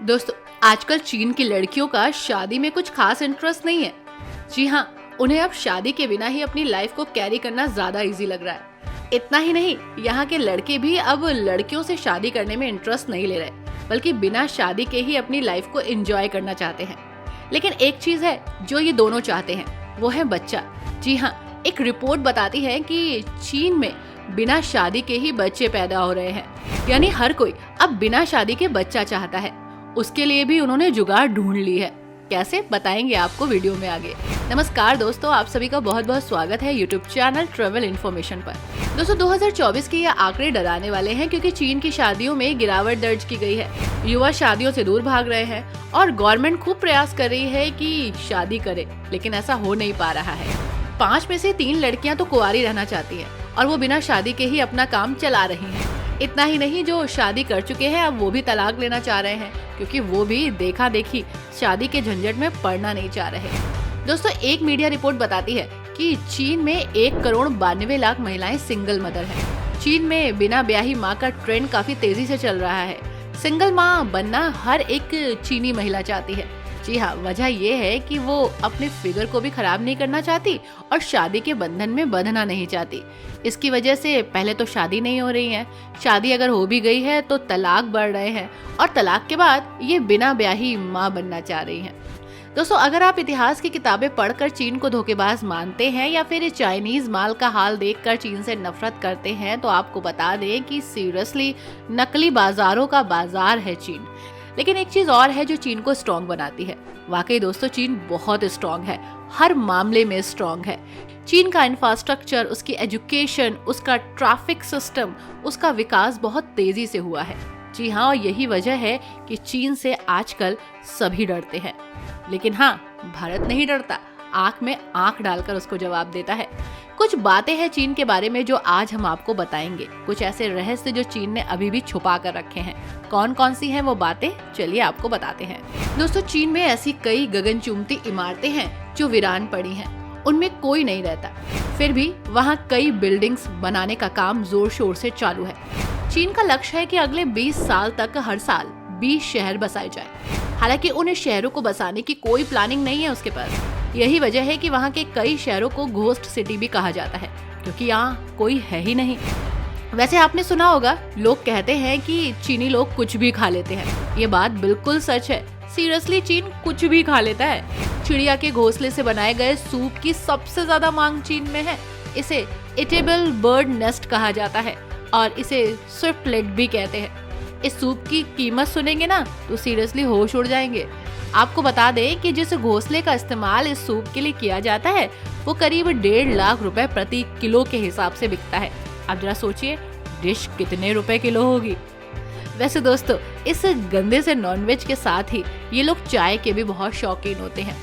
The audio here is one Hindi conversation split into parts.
दोस्तों, आजकल चीन की लड़कियों का शादी में कुछ खास इंटरेस्ट नहीं है। जी हाँ, उन्हें अब शादी के बिना ही अपनी लाइफ को कैरी करना ज्यादा इजी लग रहा है। इतना ही नहीं, यहाँ के लड़के भी अब लड़कियों से शादी करने में इंटरेस्ट नहीं ले रहे, बल्कि बिना शादी के ही अपनी लाइफ को एंजॉय करना चाहते हैं। लेकिन एक चीज है जो ये दोनों चाहते हैं, वो है बच्चा। जी हाँ, एक रिपोर्ट बताती है कि चीन में बिना शादी के ही बच्चे पैदा हो रहे हैं। यानी हर कोई अब बिना शादी के बच्चा चाहता है। उसके लिए भी उन्होंने जुगाड़ ढूंढ ली है। कैसे, बताएंगे आपको वीडियो में आगे। नमस्कार दोस्तों, आप सभी का बहुत बहुत स्वागत है यूट्यूब चैनल ट्रेवल इन्फॉर्मेशन पर। दोस्तों, 2024 के ये आंकड़े डराने वाले हैं, क्योंकि चीन की शादियों में गिरावट दर्ज की गई है। युवा शादियों से दूर भाग रहे हैं और गवर्नमेंट खूब प्रयास कर रही है कि शादी करे, लेकिन ऐसा हो नहीं पा रहा है। 5 में से 3 लड़कियां तो कुंवारी रहना चाहती हैं और वो बिना शादी के ही अपना काम चला रही हैं। इतना ही नहीं, जो शादी कर चुके हैं अब वो भी तलाक लेना चाह रहे हैं, क्योंकि वो भी देखा देखी शादी के झंझट में पड़ना नहीं चाह रहे। दोस्तों, एक मीडिया रिपोर्ट बताती है कि चीन में 1,92,00,000 महिलाएं सिंगल मदर हैं। चीन में बिना ब्याही माँ का ट्रेंड काफी तेजी से चल रहा है। सिंगल माँ बनना हर एक चीनी महिला चाहती है। जी हाँ, वजह ये है कि वो अपने फिगर को भी खराब नहीं करना चाहती और शादी के बंधन में बंधना नहीं चाहती। इसकी वजह से पहले तो शादी नहीं हो रही है, शादी अगर हो भी गई है तो तलाक बढ़ रहे हैं, और तलाक के बाद ये बिना ब्याही माँ बनना चाह रही हैं। दोस्तों, अगर आप इतिहास की किताबें पढ़कर चीन को धोखेबाज मानते हैं या फिर चाइनीज माल का हाल देखकर चीन से नफरत करते हैं, तो आपको बता दें कि सीरियसली नकली बाजारों का बाजार है चीन। लेकिन एक चीज और है जो चीन को स्ट्रॉन्ग बनाती है। वाकई दोस्तों, चीन बहुत स्ट्रॉन्ग है, हर मामले में स्ट्रॉन्ग है। चीन का इंफ्रास्ट्रक्चर, उसकी एजुकेशन, उसका ट्रैफिक सिस्टम, उसका विकास बहुत तेजी से हुआ है। जी हाँ, और यही वजह है कि चीन से आजकल सभी डरते हैं। लेकिन हाँ, भारत नहीं डरता, आंख में आंख डालकर उसको जवाब देता है। कुछ बातें हैं चीन के बारे में जो आज हम आपको बताएंगे, कुछ ऐसे रहस्य जो चीन ने अभी भी छुपा कर रखे हैं। कौन कौन सी हैं वो बातें, चलिए आपको बताते हैं। दोस्तों, चीन में ऐसी कई गगनचुंबती इमारतें हैं जो वीरान पड़ी हैं, उनमें कोई नहीं रहता, फिर भी वहाँ कई बिल्डिंग्स बनाने का काम जोर शोर से चालू है। चीन का लक्ष्य है कि अगले 20 साल तक हर साल 20 शहर बसाए जाए। हालांकि उन शहरों को बसाने की कोई प्लानिंग नहीं है उसके पास। यही वजह है कि वहाँ के कई शहरों को घोस्ट सिटी भी कहा जाता है, क्योंकि यहाँ कोई है ही नहीं। वैसे आपने सुना होगा, लोग कहते हैं कि चीनी लोग कुछ भी खा लेते हैं। ये बात बिल्कुल सच है। सीरियसली, चीन कुछ भी खा लेता है। चिड़िया के घोंसले से बनाए गए सूप की सबसे ज्यादा मांग चीन में है। इसे इटेबल बर्ड नेस्ट कहा जाता है और इसे स्विफ्ट लेग भी कहते हैं। इस सूप की कीमत सुनेंगे ना तो सीरियसली होश उड़ जाएंगे। आपको बता दें कि जिस घोंसले का इस्तेमाल इस सूप के लिए किया जाता है, वो करीब 1.5 लाख रुपए प्रति किलो के हिसाब से बिकता है। अब जरा सोचिए, डिश कितने रुपए किलो होगी। वैसे दोस्तों, इस गंदे से नॉनवेज के साथ ही ये लोग चाय के भी बहुत शौकीन होते हैं।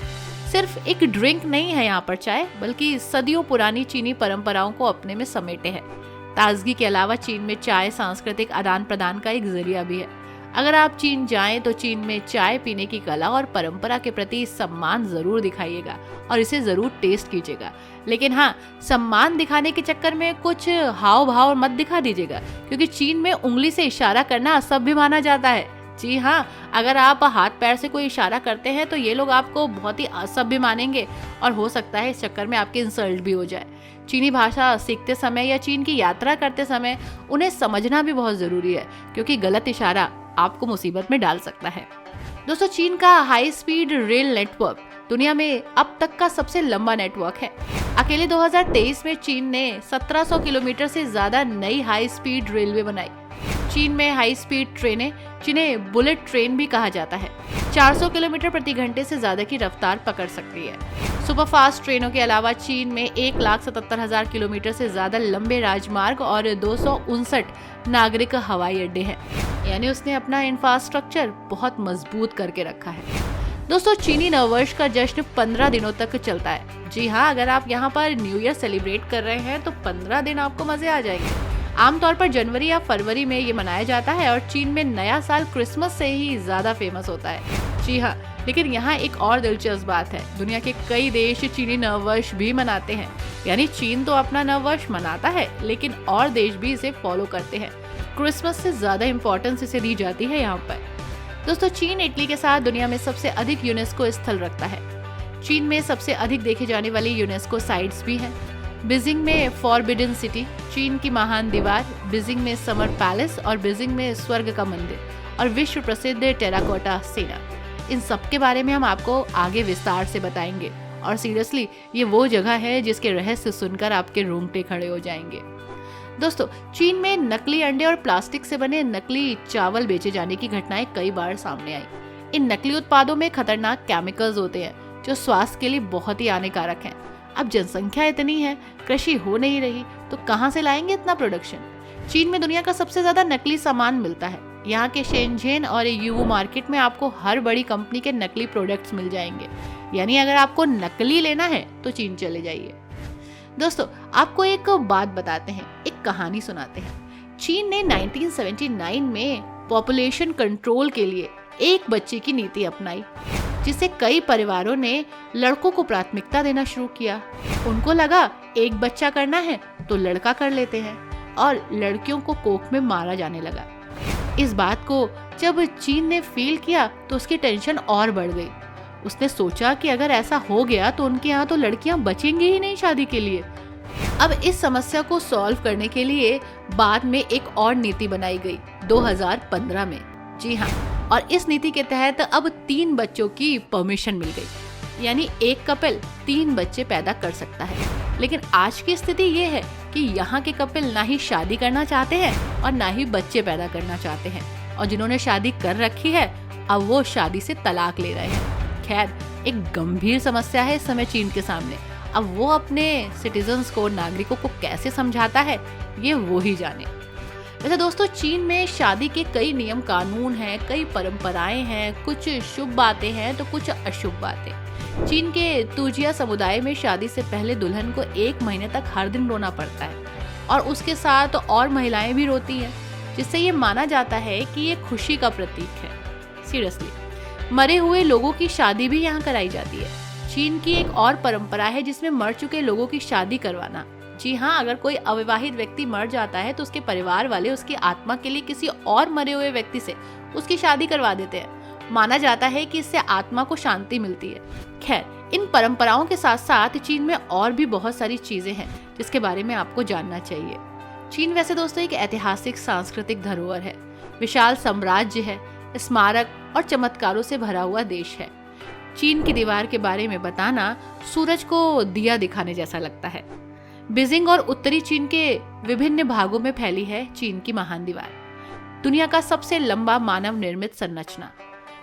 सिर्फ एक ड्रिंक नहीं है यहाँ पर चाय, बल्कि सदियों पुरानी चीनी परंपराओं को अपने में समेटे है। ताजगी के अलावा चीन में चाय सांस्कृतिक आदान प्रदान का एक जरिया भी है। अगर आप चीन जाएं तो चीन में चाय पीने की कला और परंपरा के प्रति सम्मान जरूर दिखाइएगा और इसे जरूर टेस्ट कीजिएगा। लेकिन हाँ, सम्मान दिखाने के चक्कर में कुछ हाव भाव मत दिखा दीजिएगा, क्योंकि चीन में उंगली से इशारा करना असभ्य माना जाता है। जी हाँ, अगर आप हाथ पैर से कोई इशारा करते हैं तो ये लोग आपको बहुत ही असभ्य मानेंगे और हो सकता है इस चक्कर में आपकी इंसल्ट भी हो जाए। चीनी भाषा सीखते समय या चीन की यात्रा करते समय उन्हें समझना भी बहुत जरूरी है, क्योंकि गलत इशारा आपको मुसीबत में डाल सकता है। दोस्तों, चीन का हाई स्पीड रेल नेटवर्क दुनिया में अब तक का सबसे लंबा नेटवर्क है। अकेले 2023 में चीन ने 1700 किलोमीटर से ज्यादा नई हाई स्पीड रेलवे बनाई। चीन में हाई स्पीड ट्रेनें, जिन्हें बुलेट ट्रेन भी कहा जाता है, 400 किलोमीटर प्रति घंटे से ज्यादा की रफ्तार पकड़ सकती है। सुपरफास्ट ट्रेनों के अलावा चीन में 1,77,000 किलोमीटर से ज्यादा लंबे राजमार्ग और 259 नागरिक हवाई अड्डे हैं। यानी उसने अपना इंफ्रास्ट्रक्चर बहुत मजबूत करके रखा है। दोस्तों, चीनी नववर्ष का जश्न 15 दिनों तक चलता है। जी हाँ, अगर आप यहाँ पर न्यू ईयर सेलिब्रेट कर रहे हैं तो 15 दिन आपको मजे आ जाएंगे। आमतौर पर जनवरी या फरवरी में ये मनाया जाता है और चीन में नया साल क्रिसमस से ही ज्यादा फेमस होता है। जी हाँ, लेकिन यहाँ एक और दिलचस्प बात है, दुनिया के कई देश चीनी नववर्ष भी मनाते हैं। यानी चीन तो अपना नववर्ष मनाता है, लेकिन और देश भी इसे फॉलो करते हैं। क्रिसमस से ज्यादा इम्पोर्टेंस इसे दी जाती है यहाँ पर। दोस्तों, चीन इटली के साथ दुनिया में सबसे अधिक यूनेस्को स्थल रखता है। चीन में सबसे अधिक देखे जाने वाली यूनेस्को साइट्स भी हैं। बीजिंग में फॉरबिडन सिटी, चीन की महान दीवार, बीजिंग में समर पैलेस और बीजिंग में स्वर्ग का मंदिर और विश्व प्रसिद्ध टेराकोटा सेना। इन सब के बारे में हम आपको आगे विस्तार से बताएंगे और सीरियसली ये वो जगह है जिसके रहस्य सुनकर आपके रोंगटे खड़े हो जाएंगे। दोस्तों, चीन में नकली अंडे और प्लास्टिक से बने नकली चावल बेचे जाने की घटनाएं कई बार सामने आई। इन नकली उत्पादों में खतरनाक केमिकल्स होते हैं जो स्वास्थ्य के लिए बहुत ही हानिकारक हैं। अब जनसंख्या इतनी है, कृषि हो नहीं रही, तो कहां से लाएंगे इतना प्रोडक्शन? चीन में दुनिया का सबसे ज्यादा नकली सामान मिलता है। यहाँ के शेनझेन और यूवू मार्केट में आपको हर बड़ी कंपनी के नकली प्रोडक्ट्स मिल जाएंगे। यानी अगर आपको नकली लेना है तो चीन चले जाइए। दोस्तों, आपको एक बात बताते हैं, एक कहानी सुनाते हैं। चीन ने 1979 में पॉपुलेशन कंट्रोल के लिए एक बच्चे की नीति अपनाई, जिससे कई परिवारों ने लड़कों को प्राथमिकता देना शुरू किया। उनको लगा एक बच्चा करना है तो लड़का कर लेते हैं और लड़कियों को कोख में मारा जाने लगा। इस बात को जब चीन ने फील किया तो उसकी टेंशन और बढ़ गई। उसने सोचा कि अगर ऐसा हो गया तो उनके यहाँ तो लड़कियां बचेंगी ही नहीं शादी के लिए। अब इस समस्या को सॉल्व करने के लिए बाद में एक और नीति बनाई गई 2015 में। जी हाँ, और इस नीति के तहत अब 3 बच्चों की परमिशन मिल गई, यानी एक कपल 3 बच्चे पैदा कर सकता है। लेकिन आज की स्थिति ये है कि यहाँ के कपल ना ही शादी करना चाहते हैं और ना ही बच्चे पैदा करना चाहते हैं, और जिन्होंने शादी कर रखी है अब वो शादी से तलाक ले रहे हैं। खैर, एक गंभीर समस्या है इस समय चीन के सामने। अब वो अपने सिटीजन्स को, नागरिकों को कैसे समझाता है, ये वो ही जाने। वैसे दोस्तों, चीन में शादी के कई नियम कानून हैं, कई परंपराएं हैं, कुछ शुभ बातें हैं तो कुछ अशुभ बातें। चीन के तुजिया समुदाय में शादी से पहले दुल्हन को 1 महीने तक हर दिन रोना पड़ता है और उसके साथ और महिलाएं भी रोती हैं, जिससे ये माना जाता है कि ये खुशी का प्रतीक है। सीरियसली, मरे हुए लोगों की शादी भी यहाँ कराई जाती है। चीन की एक और परंपरा है जिसमें मर चुके लोगों की शादी करवाना। जी हाँ, अगर कोई अविवाहित व्यक्ति मर जाता है तो उसके परिवार वाले उसकी आत्मा के लिए किसी और मरे हुए व्यक्ति से उसकी शादी करवा देते हैं। माना जाता है कि इससे आत्मा को शांति मिलती है। खैर, इन परंपराओं के साथ साथ चीन में और भी बहुत सारी चीजें हैं जिसके बारे में आपको जानना चाहिए। चीन वैसे दोस्तों एक ऐतिहासिक सांस्कृतिक धरोहर है, विशाल साम्राज्य है, स्मारक और चमत्कारों से भरा हुआ देश है। चीन की दीवार के बारे में बताना सूरज को दिया दिखाने जैसा लगता है। बीजिंग और उत्तरी चीन के विभिन्न भागों में फैली है चीन की महान दीवार, दुनिया का सबसे लंबा मानव निर्मित संरचना।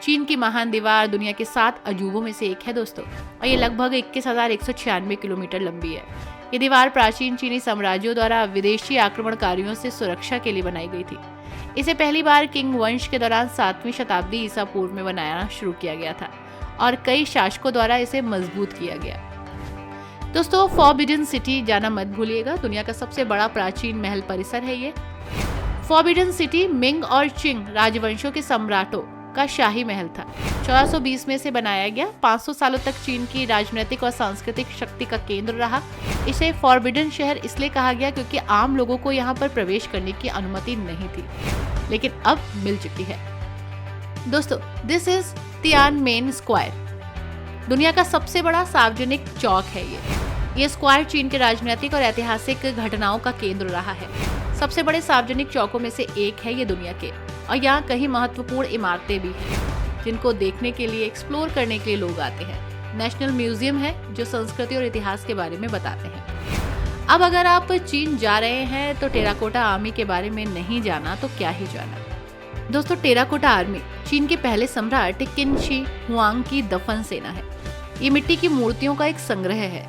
चीन की महान दीवार दुनिया के 7 अजूबों में से एक है दोस्तों, और ये लगभग 21,196 किलोमीटर लंबी है। ये दीवार प्राचीन चीनी साम्राज्यों द्वारा विदेशी आक्रमणकारियों से सुरक्षा के लिए बनाई गई थी। इसे पहली बार किंग वंश के दौरान 7वीं शताब्दी ईसा पूर्व में बनाना शुरू किया गया था और कई शासकों द्वारा इसे मजबूत किया गया। दोस्तों, फॉरबिडन सिटी जाना मत भूलिएगा, दुनिया का सबसे बड़ा प्राचीन महल परिसर है ये। फॉरबिडन सिटी मिंग और चिंग राजवंशों के सम्राटों का शाही महल था। 1420 में से बनाया गया, 500 सालों तक चीन की राजनीतिक और सांस्कृतिक शक्ति का केंद्र रहा। इसे फॉरबिडन शहर इसलिए कहा गया क्योंकि आम लोगों को यहाँ पर प्रवेश करने की अनुमति नहीं थी, लेकिन अब मिल चुकी है। दोस्तों, दिस इज तियानमेन स्क्वायर, दुनिया का सबसे बड़ा सार्वजनिक चौक है ये स्क्वायर चीन के राजनीतिक और ऐतिहासिक घटनाओं का केंद्र रहा है। सबसे बड़े सार्वजनिक चौकों में से एक है ये दुनिया के, और यहाँ कई महत्वपूर्ण इमारतें भी हैं जिनको देखने के लिए, एक्सप्लोर करने के लिए लोग आते हैं। नेशनल म्यूजियम है जो संस्कृति और इतिहास के बारे में बताते हैं। अब अगर आप चीन जा रहे हैं तो टेराकोटा आर्मी के बारे में नहीं जाना तो क्या ही जाना। दोस्तों, टेराकोटा आर्मी चीन के पहले सम्राट किन शी हुआंग की दफन सेना है। ये मिट्टी की मूर्तियों का एक संग्रह है।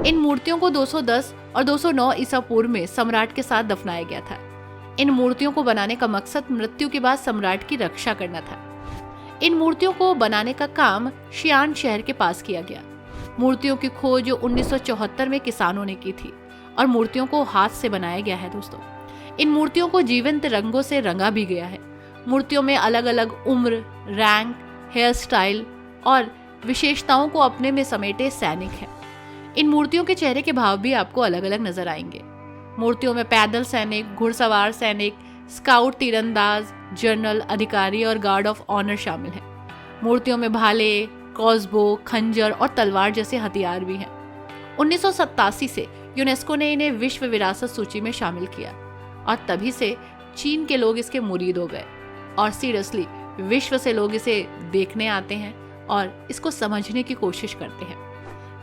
इन मूर्तियों को 210 और 209 ईसा पूर्व में सम्राट के साथ दफनाया गया था। इन मूर्तियों को बनाने का मकसद मृत्यु के बाद सम्राट की रक्षा करना था। इन मूर्तियों को बनाने का काम शियान शहर के पास किया गया। मूर्तियों की खोज 1974 में किसानों ने की थी और मूर्तियों को हाथ से बनाया गया है। दोस्तों, इन मूर्तियों को जीवंत रंगों से रंगा भी गया है। मूर्तियों में अलग अलग उम्र, रैंक, हेयर स्टाइल और विशेषताओं को अपने में समेटे सैनिक हैं। इन मूर्तियों के चेहरे के भाव भी आपको अलग अलग नजर आएंगे। मूर्तियों में पैदल सैनिक, घुड़सवार सैनिक, स्काउट तीरंदाज, जनरल, अधिकारी और गार्ड ऑफ ऑनर शामिल हैं। मूर्तियों में भाले, क्रॉसबो, खंजर और तलवार जैसे हथियार भी हैं। 1987 से यूनेस्को ने इन्हें विश्व विरासत सूची में शामिल किया और तभी से चीन के लोग इसके मुरीद हो गए और सीरियसली विश्व से लोग इसे देखने आते हैं और इसको समझने की कोशिश करते हैं।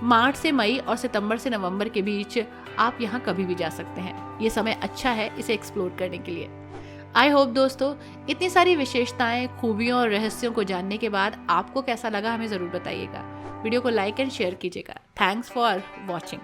मार्च से मई और सितंबर से नवंबर के बीच आप यहाँ कभी भी जा सकते हैं। ये समय अच्छा है इसे एक्सप्लोर करने के लिए। आई होप दोस्तों इतनी सारी विशेषताएं, खूबियों और रहस्यों को जानने के बाद आपको कैसा लगा हमें ज़रूर बताइएगा। वीडियो को लाइक एंड शेयर कीजिएगा। Thanks for watching.